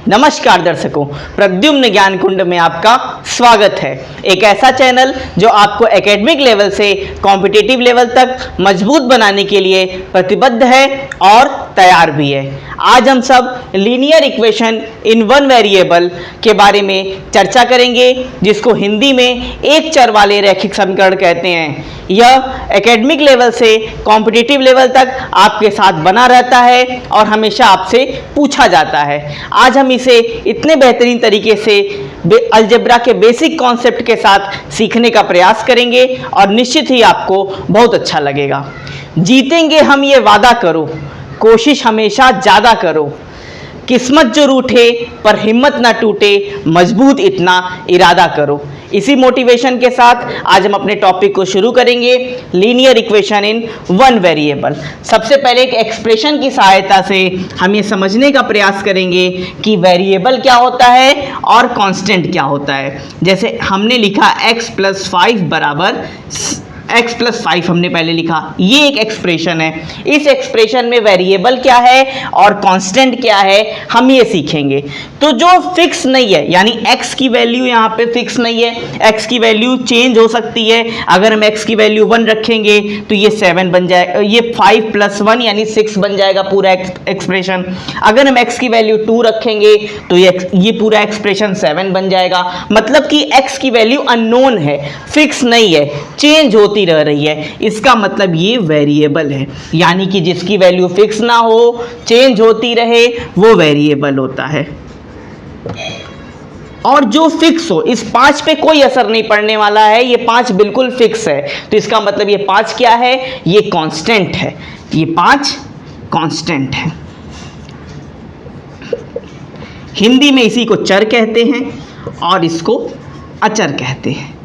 नमस्कार दर्शकों, प्रद्युम्न ज्ञान कुंड में आपका स्वागत है। एक ऐसा चैनल जो आपको एकेडमिक लेवल से कॉम्पिटिटिव लेवल तक मजबूत बनाने के लिए प्रतिबद्ध है और तैयार भी है। आज हम सब linear equation in one variable के बारे में चर्चा करेंगे, जिसको हिंदी में एक चर वाले रैखिक समीकरण कहते हैं। यह एकेडमिक लेवल से कॉम्पिटिटिव लेवल तक आपके साथ बना रहता है और हमेशा आपसे पूछा जाता है। आज हम इसे इतने बेहतरीन तरीके से अलजेब्रा के बेसिक कॉन्सेप्ट के साथ सीखने का प्रयास करेंगे और निश्चित ही आपको बहुत अच्छा लगेगा। जीतेंगे हम ये वादा करो, कोशिश हमेशा ज़्यादा करो, किस्मत जो रूठे पर हिम्मत ना टूटे, मजबूत इतना इरादा करो। इसी मोटिवेशन के साथ आज हम अपने टॉपिक को शुरू करेंगे, linear equation in one variable. सबसे पहले एक एक्सप्रेशन की सहायता से हम ये समझने का प्रयास करेंगे कि वेरिएबल क्या होता है और कांस्टेंट क्या होता है। जैसे हमने लिखा x + 5 बराबर x + 5 हमने पहले लिखा, ये एक एक्सप्रेशन है। इस एक्सप्रेशन में वेरिएबल क्या है और कांस्टेंट क्या है हम ये सीखेंगे। तो जो फिक्स नहीं है, यानी x की वैल्यू यहाँ पे फिक्स नहीं है, x की वैल्यू चेंज हो सकती है। अगर हम x की वैल्यू 1 रखेंगे तो ये 7 बन जाएगा, ये 5 + 1 यानी 6 बन जाएगा पूरा एक्सप्रेशन। अगर हम x की वैल्यू 2 रखेंगे तो ये पूरा एक्सप्रेशन 7 बन जाएगा। मतलब कि x की वैल्यू अननोन है, फिक्स नहीं है, चेंज होती रह रही है। इसका मतलब ये वेरिएबल है, यानी कि जिसकी वैल्यू फिक्स ना हो, चेंज होती रहे, वो वेरिएबल होता है। और जो फिक्स हो, इस 5 पे कोई असर नहीं पड़ने वाला है, ये 5 बिल्कुल फिक्स है। तो इसका मतलब ये 5 क्या है, ये कांस्टेंट है, ये 5 कांस्टेंट है। हिंदी में इसी को चर कहते हैं और इसको अचर कहते हैं।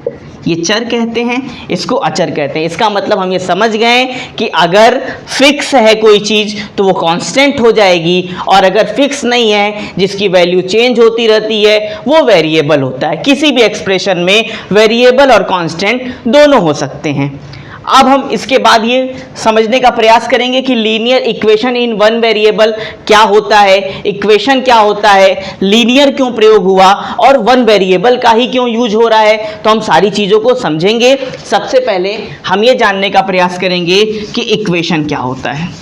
ये चर कहते हैं, इसको अचर कहते हैं। इसका मतलब हम ये समझ गए कि अगर फिक्स है कोई चीज़ तो वो कांस्टेंट हो जाएगी, और अगर फिक्स नहीं है, जिसकी वैल्यू चेंज होती रहती है, वो वेरिएबल होता है। किसी भी एक्सप्रेशन में वेरिएबल और कांस्टेंट दोनों हो सकते हैं। अब हम इसके बाद ये समझने का प्रयास करेंगे कि linear equation in one variable क्या होता है, इक्वेशन क्या होता है, लीनियर क्यों प्रयोग हुआ और वन वेरिएबल का ही क्यों यूज हो रहा है। तो हम सारी चीज़ों को समझेंगे। सबसे पहले हम ये जानने का प्रयास करेंगे कि इक्वेशन क्या होता है।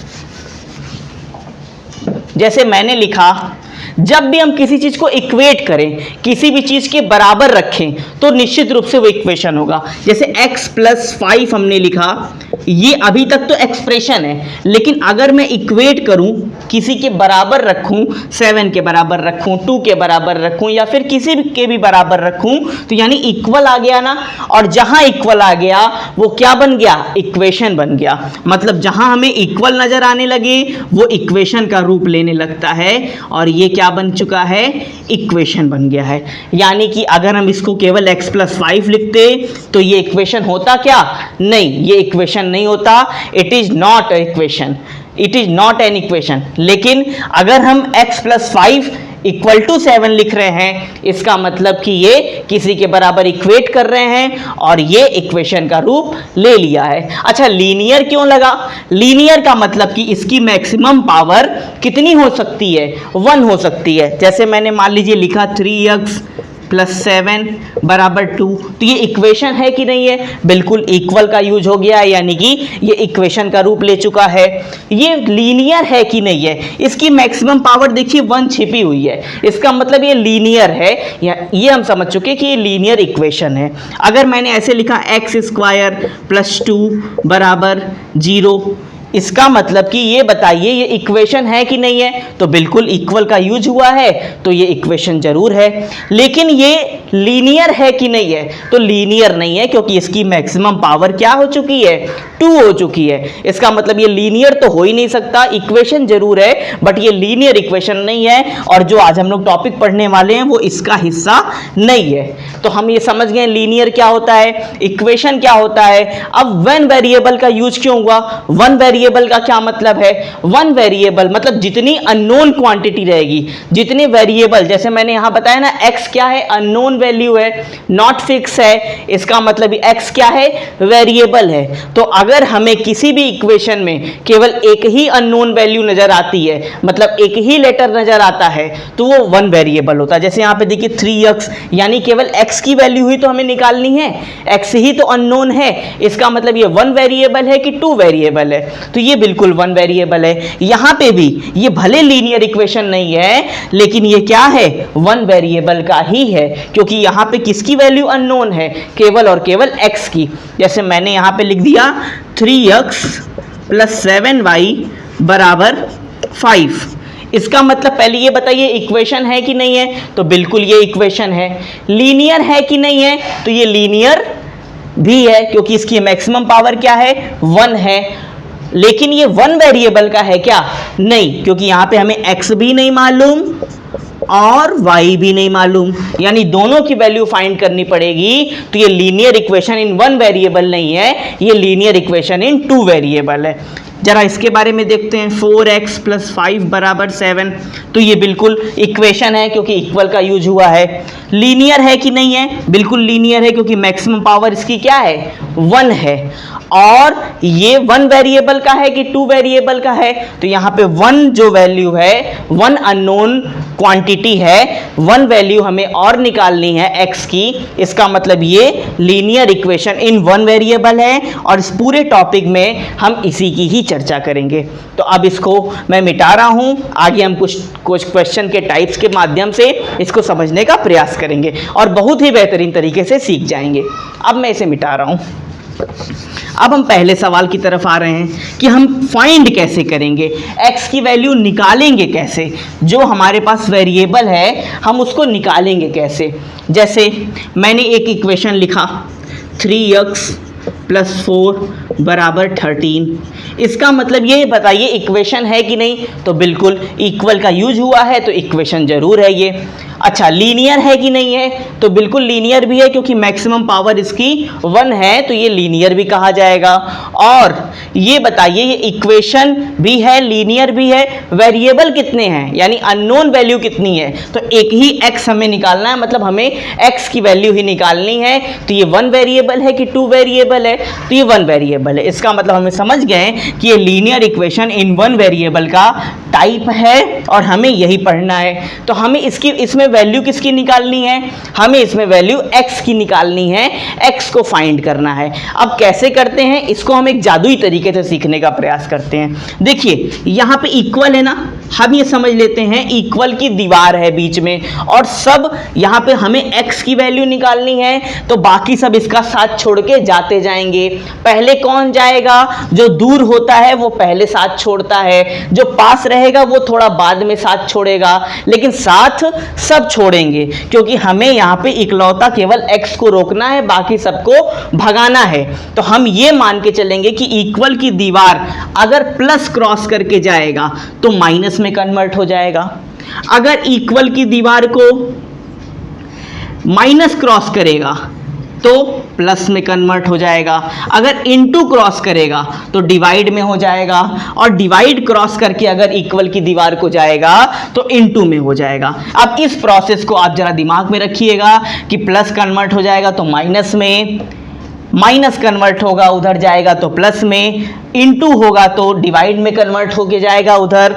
जैसे मैंने लिखा, जब भी हम किसी चीज़ को इक्वेट करें, किसी भी चीज़ के बराबर रखें, तो निश्चित रूप से वो इक्वेशन होगा। जैसे x + 5 हमने लिखा, ये अभी तक तो एक्सप्रेशन है, लेकिन अगर मैं इक्वेट करूं, किसी के बराबर रखूं, 7 के बराबर रखूं, 2 के बराबर रखूं, या फिर किसी के भी बराबर रखूं, तो यानी इक्वल आ गया ना। और जहां इक्वल आ गया वो क्या बन गया, इक्वेशन बन गया। मतलब जहां हमें इक्वल नजर आने लगे वो इक्वेशन का रूप लेने लगता है, और ये क्या बन चुका है, इक्वेशन बन गया है। यानी कि अगर हम इसको केवल x + 5 लिखते तो ये इक्वेशन होता क्या, नहीं, ये इक्वेशन नहीं होता। It is not equation, it is not an equation. लेकिन अगर हम x + 5 = 7 लिख रहे हैं, इसका मतलब कि ये किसी के बराबर इक्वेट कर रहे हैं और ये इक्वेशन का रूप ले लिया है। अच्छा, लीनियर क्यों लगा? लीनियर का मतलब कि इसकी मैक्सिमम पावर कितनी हो सकती है, 1 हो सकती है। जैसे मैंने मान लीजिए लिखा 3x + 7 = 2, तो ये इक्वेशन है कि नहीं है, बिल्कुल इक्वल का यूज हो गया है, यानी कि ये इक्वेशन का रूप ले चुका है। ये लीनियर है कि नहीं है, इसकी मैक्सिमम पावर देखिए 1 छिपी हुई है, इसका मतलब ये लीनियर है, ये हम समझ चुके कि ये लीनियर इक्वेशन है। अगर मैंने ऐसे लिखा x² + 2 = 0, इसका मतलब कि ये बताइए ये इक्वेशन है कि नहीं है, तो बिल्कुल इक्वल का यूज हुआ है, तो ये इक्वेशन जरूर है। लेकिन ये लीनियर है कि नहीं है, तो लीनियर नहीं है, क्योंकि इसकी मैक्सिमम पावर क्या हो चुकी है, 2 हो चुकी है। इसका मतलब ये लीनियर तो हो ही नहीं सकता, इक्वेशन जरूर है बट ये लीनियर इक्वेशन नहीं है, और जो आज हम लोग टॉपिक पढ़ने वाले हैं वो इसका हिस्सा नहीं है। तो हम ये समझ गए लीनियर क्या होता है, इक्वेशन क्या होता है। अब वन वेरिएबल का यूज क्यों हुआ, वन वेरिएबल का क्या मतलब है? वन वेरिएबल मतलब जितनी अननोन क्वांटिटी रहेगी, जितने वेरिएबल, जैसे मैंने यहां बताया ना x क्या है? अननोन वैल्यू है, नॉट फिक्स है, इसका मतलब x क्या है? वेरिएबल है। तो अगर हमें किसी भी इक्वेशन में केवल एक ही अननोन वैल्यू नजर आती है, मतलब एक ही लेटर नजर आता है, तो वो वन वेरिएबल होता है। जैसे यहां पे देखिए 3x, यानी केवल x की वैल्यू ही तो हमें निकालनी है, x ही तो अननोन है, इसका मतलब ये वन वेरिएबल है कि टू वेरिएबल है? तो ये बिल्कुल वन वेरिएबल है। यहां पे भी ये भले लीनियर इक्वेशन नहीं है, लेकिन ये क्या है? वन वेरिएबल का ही है, क्योंकि यहां पे किसकी वैल्यू अननोन है? केवल और केवल x की। जैसे मैंने यहां पे लिख दिया 3x + 7y = 5। इसका मतलब पहले ये बताइए इक्वेशन है कि नहीं है? तो बिल्कुल ये इक्वेशन है। लीनियर है कि नहीं है? तो ये लीनियर भी है, क्योंकि इसकी मैक्सिमम पावर क्या है? 1 है। लेकिन ये वन वेरिएबल का है क्या? नहीं, क्योंकि यहां पे हमें x भी नहीं मालूम और y भी नहीं मालूम, यानी दोनों की वैल्यू फाइंड करनी पड़ेगी। तो ये linear equation in one variable नहीं है, ये linear equation in two variable है। जरा इसके बारे में देखते हैं। 4x + 5 = 7, तो ये बिल्कुल इक्वेशन है, क्योंकि इक्वल का यूज हुआ है। लीनियर है कि नहीं है? बिल्कुल लीनियर है, क्योंकि मैक्सिमम पावर इसकी क्या है? 1 है। और ये वन वेरिएबल का है कि टू वेरिएबल का है? तो यहाँ पे वन जो वैल्यू है, वन अननोन क्वांटिटी है, वन वैल्यू हमें और निकालनी है x की। इसका मतलब ये linear equation in one variable है, और इस पूरे टॉपिक में हम इसी की ही चर्चा करेंगे। तो अब इसको मैं मिटा रहा हूं, आगे हम कुछ क्वेश्चन के टाइप्स के माध्यम से इसको समझने का प्रयास करेंगे और बहुत ही बेहतरीन तरीके से सीख जाएंगे। अब मैं इसे मिटा रहा हूं। अब हम पहले सवाल की तरफ आ रहे हैं कि हम फाइंड कैसे करेंगे, x की वैल्यू निकालेंगे कैसे? जो हमारे पास वेरिएबल है हम उसको निकालेंगे कैसे? जैसे मैंने एक इक्वेशन लिखा 3x + 4 = 13। इसका मतलब ये बताइए इक्वेशन है कि नहीं? तो बिल्कुल इक्वल का यूज हुआ है, तो इक्वेशन जरूर है ये। अच्छा, लीनियर है कि नहीं है? तो बिल्कुल लीनियर भी है, क्योंकि मैक्सिमम पावर इसकी 1 है, तो ये लीनियर भी कहा जाएगा। और ये बताइए ये इक्वेशन भी है, लीनियर भी है। वेरिएबल कितने हैं, यानी अननोन वैल्यू कितनी है? तो एक ही x हमें निकालना है, मतलब हमें x की वैल्यू ही निकालनी है। तो ये वन वेरिएबल है कि टू वेरिएबल है? तो ये वन वेरिएबल है। इसका मतलब हमें समझ गए कि ये linear equation in one variable का टाइप है, और हमें यही पढ़ना है। तो हमें इसमें वैल्यू किसकी निकालनी है? हमें इसमें वैल्यू x की निकालनी है, x को फाइंड करना है। अब कैसे करते हैं इसको हम एक जादुई तरीके से सीखने का प्रयास करते हैं। देखिए यहाँ पे इक्वल है ना, हम ये समझ लेते हैं इक्वल की दीवार है बीच में, और सब यहाँ पे हमें x की वैल्यू निकालनी है, तो बाकी सब इसका साथ छोड़ के जाते जाएंगे। पहले कौन जाएगा? जो दूर होता है वो पहले साथ छोड़ता है, जो पास रहेगा वो थोड़ा बाद में साथ छोड़ेगा, लेकिन साथ सब छोड़ेंगे, क्योंकि हमें यहाँ पे इकलौता केवल x को रोकना है, बाकी सबको भगाना है। तो हम ये मान के चलेंगे कि इक्वल की दीवार अगर प्लस क्रॉस करके जाएगा तो माइनस में कन्वर्ट हो जाएगा, अगर इक्वल की दीवार को माइनस क्रॉस करेगा तो प्लस में कन्वर्ट हो जाएगा, अगर इनटू क्रॉस करेगा तो डिवाइड में हो जाएगा, और डिवाइड क्रॉस करके अगर इक्वल की दीवार को जाएगा तो इनटू में हो जाएगा। अब इस प्रोसेस को आप जरा दिमाग में रखिएगा कि प्लस कन्वर्ट हो जाएगा तो माइनस में, माइनस कन्वर्ट होगा उधर जाएगा तो प्लस में, इनटू होगा तो डिवाइड में कन्वर्ट होके जाएगा उधर,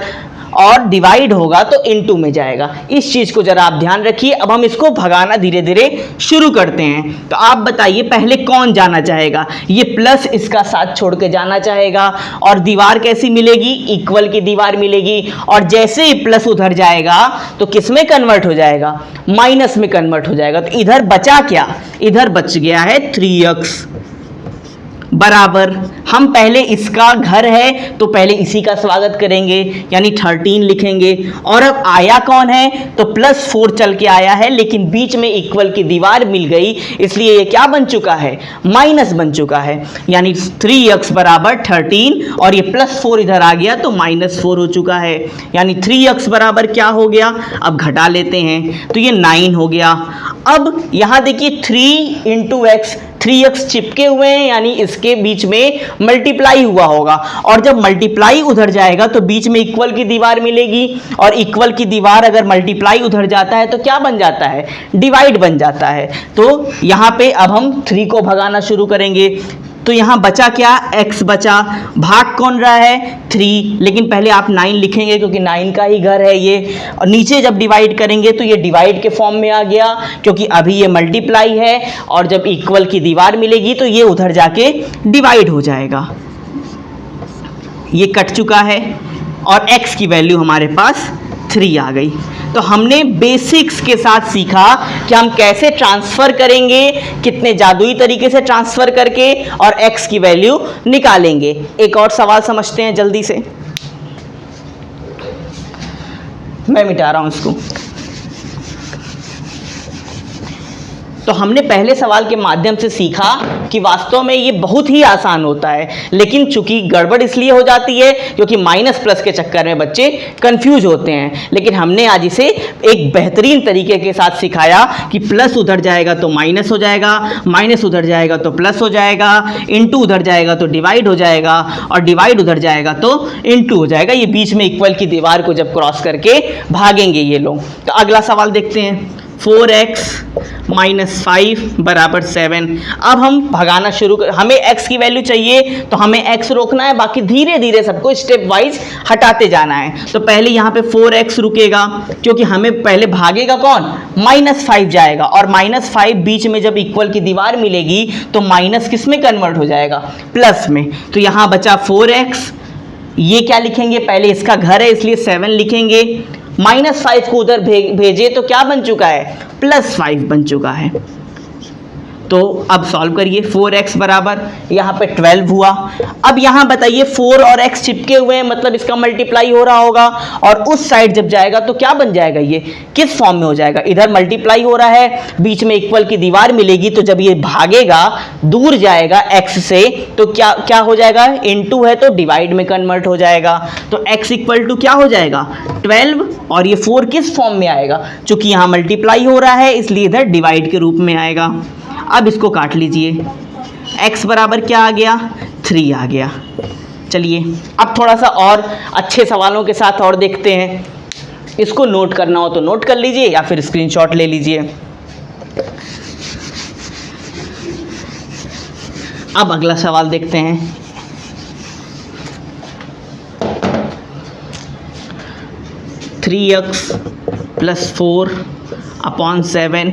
और डिवाइड होगा तो इनटू में जाएगा। इस चीज को जरा आप ध्यान रखिए। अब हम इसको भगाना धीरे धीरे शुरू करते हैं। तो आप बताइए पहले कौन जाना चाहेगा? ये प्लस इसका साथ छोड़ के जाना चाहेगा, और दीवार कैसी मिलेगी? इक्वल की दीवार मिलेगी, और जैसे ही प्लस उधर जाएगा तो किस में कन्वर्ट हो जाएगा? माइनस में कन्वर्ट हो जाएगा। तो इधर बचा क्या? इधर बच गया है 3x बराबर, हम पहले इसका घर है तो पहले इसी का स्वागत करेंगे, यानी 13 लिखेंगे। और अब आया कौन है? तो +4 चल के आया है, लेकिन बीच में इक्वल की दीवार मिल गई, इसलिए ये क्या बन चुका है? माइनस बन चुका है, यानी 3x बराबर 13, और ये +4 इधर आ गया तो -4 हो चुका है, यानी 3x बराबर क्या हो गया? अब घटा लेते हैं तो ये 9 हो गया। अब यहां देखिए 3 × x, 3x चिपके हुए हैं यानी इसके बीच में मल्टीप्लाई हुआ होगा, और जब मल्टीप्लाई उधर जाएगा तो बीच में इक्वल की दीवार मिलेगी, और इक्वल की दीवार अगर मल्टीप्लाई उधर जाता है तो क्या बन जाता है, डिवाइड बन जाता है। तो यहां पे अब हम 3 को भगाना शुरू करेंगे, तो यहां बचा क्या, x बचा, भाग कौन रहा है 3, लेकिन पहले आप 9 लिखेंगे क्योंकि 9 का ही घर है ये, और नीचे जब डिवाइड करेंगे तो ये डिवाइड के फॉर्म में आ गया क्योंकि अभी ये मल्टीप्लाई है, और जब इक्वल की दीवार मिलेगी तो ये उधर जाके डिवाइड हो जाएगा। ये कट चुका है और x की वैल्यू हमारे पास 3 आ गई। तो हमने बेसिक्स के साथ सीखा कि हम कैसे ट्रांसफर करेंगे, कितने जादुई तरीके से ट्रांसफर करके और x की वैल्यू निकालेंगे। एक और सवाल समझते हैं जल्दी से, मैं मिटा रहा हूं इसको। तो हमने पहले सवाल के माध्यम से सीखा कि वास्तव में ये बहुत ही आसान होता है, लेकिन चूंकि गड़बड़ इसलिए हो जाती है क्योंकि माइनस प्लस के चक्कर में बच्चे कंफ्यूज होते हैं, लेकिन हमने आज इसे एक बेहतरीन तरीके के साथ सिखाया कि प्लस उधर जाएगा तो माइनस हो जाएगा, माइनस उधर जाएगा तो प्लस हो जाएगा, इनटू उधर जाएगा तो डिवाइड हो जाएगा, और डिवाइड उधर जाएगा तो इनटू हो जाएगा। ये बीच में इक्वल की दीवार को जब क्रॉस करके भागेंगे ये लोग। तो अगला सवाल देखते हैं, 4x - 5 = 7। अब हम भगाना शुरू कर, हमें x की वैल्यू चाहिए तो हमें x रोकना है, बाकी धीरे धीरे सबको स्टेप वाइज हटाते जाना है। तो पहले यहाँ पे 4x रुकेगा क्योंकि हमें पहले भागेगा कौन, -5 जाएगा, और -5 बीच में जब इक्वल की दीवार मिलेगी तो माइनस किस में कन्वर्ट हो जाएगा, प्लस में। तो यहाँ बचा 4x, ये क्या लिखेंगे, पहले इसका घर है इसलिए 7 लिखेंगे, -5 को उधर भेजे तो क्या बन चुका है, +5 बन चुका है। तो अब सॉल्व करिए, 4x बराबर यहाँ पे 12 हुआ। अब यहाँ बताइए 4 और x चिपके हुए हैं, मतलब इसका मल्टीप्लाई हो रहा होगा, और उस साइड जब जाएगा तो क्या बन जाएगा, ये किस फॉर्म में हो जाएगा, इधर मल्टीप्लाई हो रहा है, बीच में इक्वल की दीवार मिलेगी, तो जब ये भागेगा दूर जाएगा x से तो क्या क्या हो जाएगा, इनटू है तो डिवाइड में कन्वर्ट हो जाएगा। तो x = क्या हो जाएगा 12, और ये 4 किस फॉर्म में आएगा, चूंकि यहाँ मल्टीप्लाई हो रहा है इसलिए इधर डिवाइड के रूप में आएगा। अब इसको काट लीजिए, x बराबर क्या आ गया, 3 आ गया। चलिए अब थोड़ा सा और अच्छे सवालों के साथ और देखते हैं। इसको नोट करना हो तो नोट कर लीजिए या फिर स्क्रीनशॉट ले लीजिए। अब अगला सवाल देखते हैं, (3x + 4/7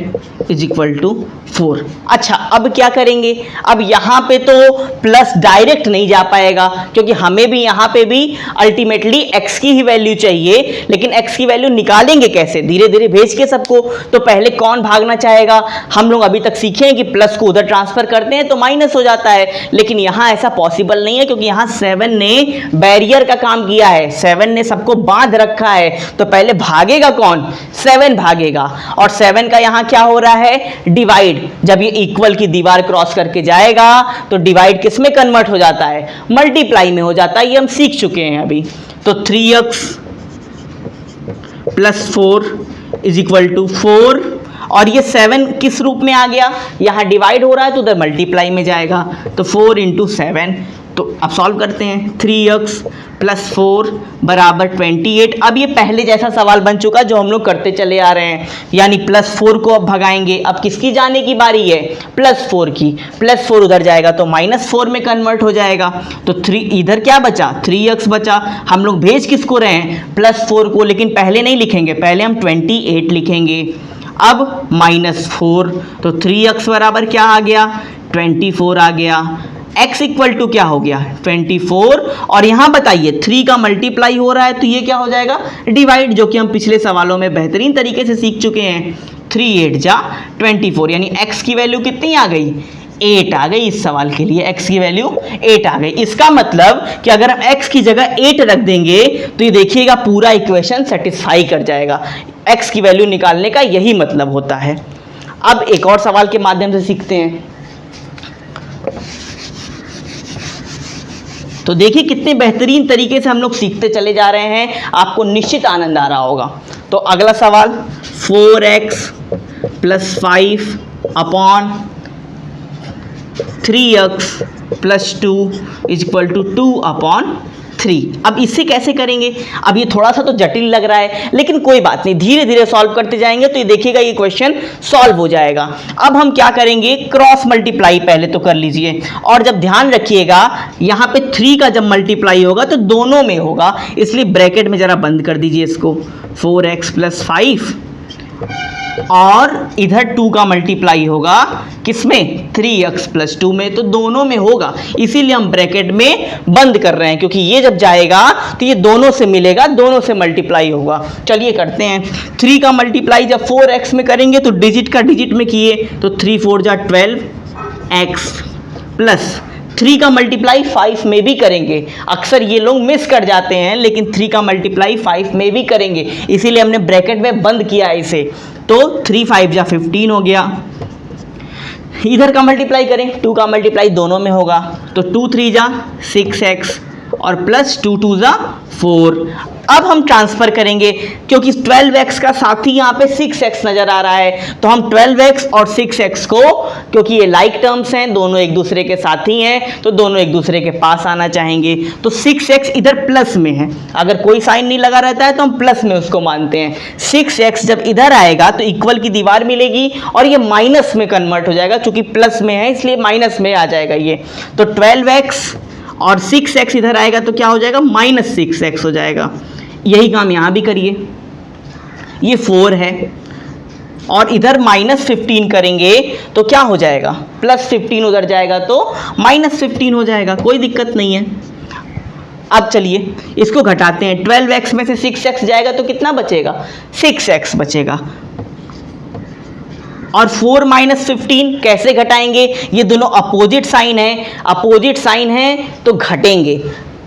= 4। अच्छा अब क्या करेंगे, अब यहाँ पे तो प्लस डायरेक्ट नहीं जा पाएगा क्योंकि हमें भी यहाँ पे भी अल्टीमेटली x की ही वैल्यू चाहिए, लेकिन x की वैल्यू निकालेंगे कैसे, धीरे धीरे भेज के सबको। तो पहले कौन भागना चाहेगा, हम लोग अभी तक सीखे हैं कि प्लस को उधर ट्रांसफर करते हैं तो माइनस हो जाता है, लेकिन यहाँ ऐसा पॉसिबल नहीं है क्योंकि यहाँ 7 ने बैरियर का काम किया है, 7 ने सबको बांध रखा है। तो पहले भागेगा कौन, 7 भागेगा, और 7 का यहाँ क्या हो रहा है, डिवाइड। जब ये इक्वल की दीवार क्रॉस करके जाएगा तो डिवाइड किस में कन्वर्ट हो जाता है, मल्टीप्लाई में हो जाता है, ये हम सीख चुके हैं अभी। तो 3x + 4 = 4, और ये 7 किस रूप में आ गया, यहाँ डिवाइड हो रहा है तो उधर मल्टीप्लाई में जाएगा, तो 4 × 7। तो अब सॉल्व करते हैं, 3x + 4 = 28। अब ये पहले जैसा सवाल बन चुका जो हम लोग करते चले आ रहे हैं, यानी +4 को अब भगाएंगे। अब किसकी जाने की बारी है, +4 की, +4 उधर जाएगा तो -4 में कन्वर्ट हो जाएगा। तो 3 इधर क्या बचा, 3x बचा। हम लोग भेज किसको रहे हैं, +4 को, लेकिन पहले नहीं लिखेंगे, पहले हम 28 लिखेंगे। अब -4, तो 3x बराबर क्या आ गया, 24 आ गया। x = क्या हो गया, 24, और यहाँ बताइए 3 का मल्टीप्लाई हो रहा है तो ये क्या हो जाएगा, डिवाइड, जो कि हम पिछले सवालों में बेहतरीन तरीके से सीख चुके हैं। 3 8 जा 24, यानी x की वैल्यू कितनी आ गई, 8 आ गई। इस सवाल के लिए x की वैल्यू 8 आ गई। इसका मतलब कि अगर हम x की जगह 8 रख देंगे तो ये देखिएगा पूरा इक्वेशन सेटिस्फाई कर जाएगा। x की वैल्यू निकालने का यही मतलब होता है। अब एक और सवाल के माध्यम से सीखते हैं। तो देखिए कितने बेहतरीन तरीके से हम लोग सीखते चले जा रहे हैं, आपको निश्चित आनंद आ रहा होगा। तो अगला सवाल, 4x + 5/7 3x plus 2 is equal to 2/3। अब इससे कैसे करेंगे? अब ये थोड़ा सा तो जटिल लग रहा है, लेकिन कोई बात नहीं, धीरे धीरे सॉल्व करते जाएंगे तो ये देखिएगा ये क्वेश्चन सॉल्व हो जाएगा। अब हम क्या करेंगे, क्रॉस मल्टीप्लाई पहले तो कर लीजिए, और जब ध्यान रखिएगा यहाँ पे 3 का जब मल्टीप्लाई होगा तो दोनों में होगा, इसलिए ब्रैकेट में जरा बंद कर दीजिए इसको। 4x प्लस 5 और इधर 2 का मल्टीप्लाई होगा किसमें, 3x प्लस 2 में, तो दोनों में होगा, इसीलिए हम ब्रैकेट में बंद कर रहे हैं, क्योंकि ये जब जाएगा तो ये दोनों से मिलेगा, दोनों से मल्टीप्लाई होगा। चलिए करते हैं। 3 का मल्टीप्लाई जब 4x में करेंगे तो डिजिट का डिजिट में किए तो 3 4 जा 12x प्लस 3 का मल्टीप्लाई 5 में भी करेंगे। अक्सर ये लोग मिस कर जाते हैं, लेकिन 3 का मल्टीप्लाई 5 में भी करेंगे, इसीलिए हमने ब्रैकेट में बंद किया है इसे। तो 3 5 जा 15 हो गया। इधर का मल्टीप्लाई करें, 2 का मल्टीप्लाई दोनों में होगा, तो 2 3 जा 6x और प्लस 2 2 जा 4। अब हम ट्रांसफर करेंगे, क्योंकि 12x का साथ ही यहाँ पे 6x नजर आ रहा है, तो हम 12x और 6x को, क्योंकि ये लाइक टर्म्स हैं, दोनों एक दूसरे के साथ ही हैं, तो दोनों एक दूसरे के पास आना चाहेंगे, तो 6x इधर प्लस में है, अगर कोई साइन नहीं लगा रहता है तो हम प्लस में उसको मानते हैं। 6x जब इधर आएगा तो इक्वल की दीवार मिलेगी और ये माइनस में कन्वर्ट हो जाएगा, क्योंकि प्लस में है इसलिए माइनस में आ जाएगा ये, तो 12x और 6x इधर आएगा तो क्या हो जाएगा, माइनस 6x हो जाएगा। यही काम यहाँ भी करिए, ये 4 है और इधर माइनस 15 करेंगे तो क्या हो जाएगा, प्लस 15 उधर जाएगा तो माइनस 15 हो जाएगा, कोई दिक्कत नहीं है। अब चलिए इसको घटाते हैं, 12x में से 6x जाएगा तो कितना बचेगा, 6x बचेगा। और 4 माइनस 15 कैसे घटाएंगे, ये दोनों अपोजिट साइन है, अपोजिट साइन है तो घटेंगे।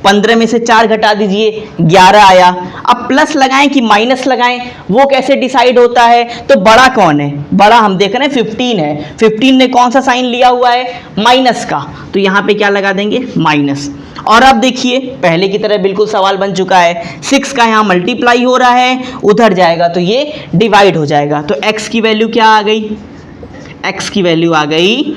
15 में से 4 घटा दीजिए, 11 आया। अब प्लस लगाएं कि माइनस लगाएं, वो कैसे डिसाइड होता है, तो बड़ा कौन है, बड़ा हम देख रहे हैं 15 है, 15 ने कौन सा साइन लिया हुआ है, माइनस का, तो यहाँ पे क्या लगा देंगे, माइनस। और अब देखिए पहले की तरह बिल्कुल सवाल बन चुका है, 6 का यहाँ मल्टीप्लाई हो रहा है, उधर जाएगा तो ये डिवाइड हो जाएगा, तो x की वैल्यू क्या आ गई, x की वैल्यू आ गई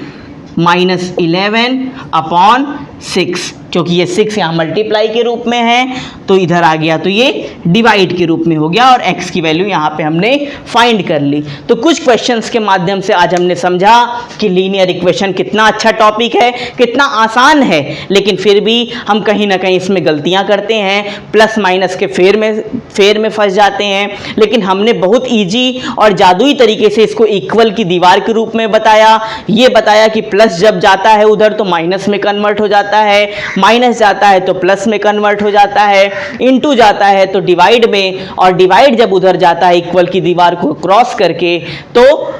-11/6, क्योंकि ये 6 यहाँ मल्टीप्लाई के रूप में है तो इधर आ गया तो ये डिवाइड के रूप में हो गया, और x की वैल्यू यहाँ पे हमने फाइंड कर ली। तो कुछ क्वेश्चंस के माध्यम से आज हमने समझा कि लीनियर इक्वेशन कितना अच्छा टॉपिक है, कितना आसान है, लेकिन फिर भी हम कहीं ना कहीं इसमें गलतियाँ करते हैं, प्लस माइनस के फेर में फंस जाते हैं। लेकिन हमने बहुत ईजी और जादुई तरीके से इसको इक्वल की दीवार के रूप में बताया, ये बताया कि प्लस जब जाता है उधर तो माइनस में कन्वर्ट हो जाता है, माइनस जाता है तो प्लस में कन्वर्ट हो जाता है, इनटू जाता है तो डिवाइड में, और डिवाइड जब उधर जाता है इक्वल की दीवार को क्रॉस करके तो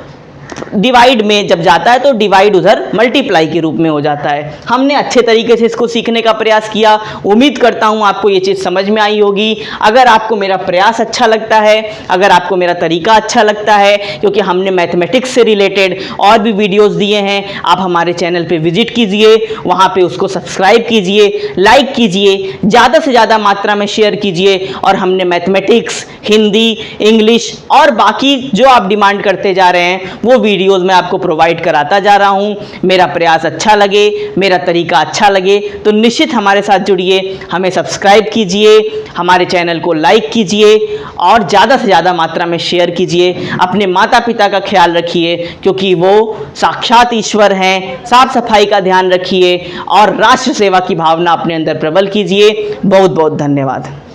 डिवाइड में जब जाता है तो डिवाइड उधर मल्टीप्लाई के रूप में हो जाता है। हमने अच्छे तरीके से इसको सीखने का प्रयास किया, उम्मीद करता हूँ आपको ये चीज़ समझ में आई होगी। अगर आपको मेरा प्रयास अच्छा लगता है, अगर आपको मेरा तरीका अच्छा लगता है, क्योंकि हमने मैथमेटिक्स से रिलेटेड और भी वीडियोज़ दिए हैं, आप हमारे चैनल पर विजिट कीजिए, वहाँ पर उसको सब्सक्राइब कीजिए, लाइक कीजिए, ज़्यादा से ज़्यादा मात्रा में शेयर कीजिए। और हमने मैथमेटिक्स, हिंदी, इंग्लिश और बाकी जो आप डिमांड करते जा रहे हैं वो वीडियोस में आपको प्रोवाइड कराता जा रहा हूं। मेरा प्रयास अच्छा लगे, मेरा तरीका अच्छा लगे तो निश्चित हमारे साथ जुड़िए, हमें सब्सक्राइब कीजिए, हमारे चैनल को लाइक कीजिए और ज़्यादा से ज़्यादा मात्रा में शेयर कीजिए। अपने माता पिता का ख्याल रखिए, क्योंकि वो साक्षात ईश्वर हैं। साफ सफाई का ध्यान रखिए और राष्ट्र सेवा की भावना अपने अंदर प्रबल कीजिए। बहुत बहुत धन्यवाद।